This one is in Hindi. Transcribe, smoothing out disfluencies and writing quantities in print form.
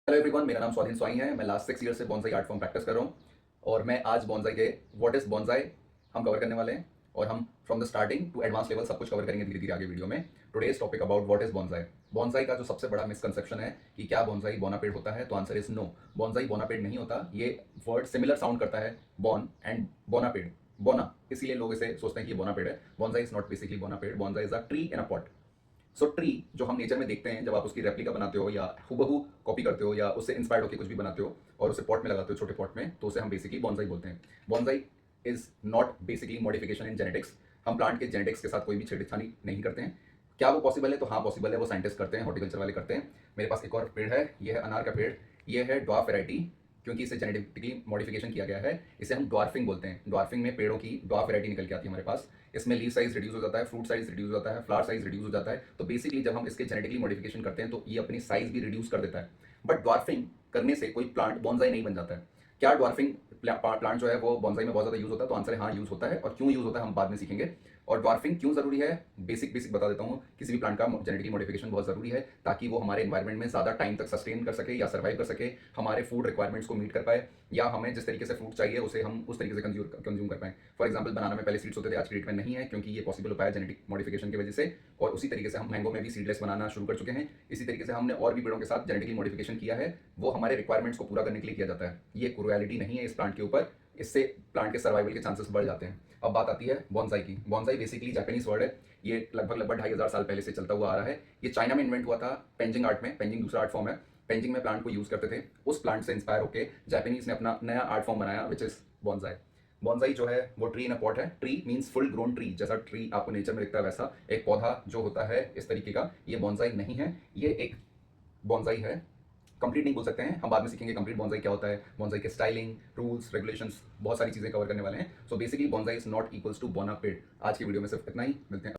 हेलो एवरीवन, मेरा नाम स्वाधीन स्वाई है। मैं लास्ट 6 ईयर से बॉन्साई आर्ट फॉर्म प्रैक्टिस कर रहा हूँ और मैं आज बॉन्साई के व्हाट इज बॉन्साई हम कवर करने वाले हैं और हम from the starting to advance level सब कुछ कवर करेंगे धीरे धीरे आगे वीडियो में। Today's topic about what is bonsai. Bonsai का जो सबसे बड़ा मिसकंसेप्शन है कि क्या बॉन्साई बोनापेड होता है, तो answer is no. Bonsai bonafide नहीं होता। ये वर्ड सिमिलर साउंड करता है, बॉन एंड बोनापेड, बोना, इसीलिए लोग इसे सोचते हैं कि ये बोनापेड है। बॉन्साई इज नॉट बेसिकली बोनापेड। Bonsai is a tree in a pot. So tree जो हम नेचर में देखते हैं, जब आप उसकी रेप्लिका बनाते हो या हूबहू कॉपी करते हो या उससे इंस्पायर्ड होकर कुछ भी बनाते हो और उसे पॉट में लगाते हो, छोटे पॉट में, तो उसे हम बेसिकली बॉन्साई बोलते हैं। Bonsai is not basically modification in genetics. हम प्लांट के जेनेटिक्स के साथ कोई भी छेड़छाड़ी नहीं करते हैं। क्या वो पॉसिबल है? तो हाँ पॉसिबल है। वो साइंटिस्ट करते हैं, हॉर्टिकल्चर वाले करते हैं। मेरे पास एक और पेड़ है, ये है अनार का पेड़। ये है ड्वार्फ वैरायटी, क्योंकि इसे जेनेटिकली मॉडिफिकेशन किया गया है। इसे हम ड्वार्फिंग बोलते हैं। ड्वार्फिंग में पेड़ों की ड्वार्फ वैरायटी निकल के आती है हमारे पास। इसमें लीफ साइज रिड्यूस हो जाता है, फ्रूट साइज रिड्यूस हो जाता है, फ्लावर साइज रिड्यूस हो जाता है। तो बेसिकली जब हम इसके जेनेटिकली मॉडिफिकेशन करते हैं तो ये अपनी साइज भी रिड्यूस कर देता है। बट ड्वार्फिंग करने से कोई प्लांट बॉन्साई नहीं बन जाता है। क्या ड्वार्फिंग प्लांट जो है वो बॉन्साई में बहुत ज़्यादा यूज होता है? तो आंसर है हाँ, यूज होता है। और क्यों यूज होता है हम बाद में सीखेंगे। और ड्वार्फिंग क्यों जरूरी है, बेसिक बेसिक बता देता हूँ। किसी भी प्लांट का जेनेटिकली मॉडिफिकेशन बहुत जरूरी है ताकि वो हमारे एनवायरमेंट में ज़्यादा टाइम तक सस्टेन कर सके या सर्वाइव कर सके, हमारे फूड रिक्वायरमेंट्स को मीट कर पाए, या हमें जिस तरीके से फ्रूट चाहिए उसे हम उस तरीके से कंज्यूम कर पाएं। फॉर एग्जाम्पल, बनाना में पहले सीड्स होते थे, आज की डेट में नहीं है, क्योंकि ये पॉसिबल हो पाया जेनेटिक मॉडिफिकेशन की वजह से। और उसी तरीके से हम मैंगो में भी सीडलेस बनाना शुरू कर चुके हैं। इसी तरीके से हमने और भी पेड़ों के साथ जेनेटिकली मॉडिफिकेशन किया है। वो हमारे रिक्वायरमेंट्स को पूरा करने के लिए किया जाता है। ये क्रुएलिटी नहीं है इस प्लांट के ऊपर। इससे प्लांट के सर्वाइवल के चांसेस बढ़ जाते हैं। अब बात आती है बॉन्साई की। बॉन्साई बेसिकली जापानीज वर्ड है। ये लगभग 2,500 साल पहले से चलता हुआ आ रहा है। ये चाइना में इन्वेंट हुआ था पेंजिंग आर्ट में। पेंजिंग दूसरा आर्ट फॉर्म है। पेंजिंग में प्लांट को यूज करते थे। उस प्लांट से इंस्पायर होकर जापानीज ने अपना नया आर्ट फॉर्म बनाया, विच इज बॉन्साई। बॉन्साई जो है वो ट्री इन अ पॉट है। Tree means full grown tree. जैसा ट्री आपको नेचर में दिखता है वैसा एक पौधा जो होता है इस तरीके का, ये बॉन्साई नहीं है। ये एक बॉन्साई है, कंप्लीट नहीं बोल सकते हैं। हम बाद में सीखेंगे कंप्लीट बॉन्साई क्या होता है, बॉन्साई के स्टाइलिंग, रूल्स, रेगुलेशंस, बहुत सारी चीज़ें कवर करने वाले हैं। So basically bonsai is not equals to बोनापेड। आज की वीडियो में सिर्फ इतना ही। मिलते हैं।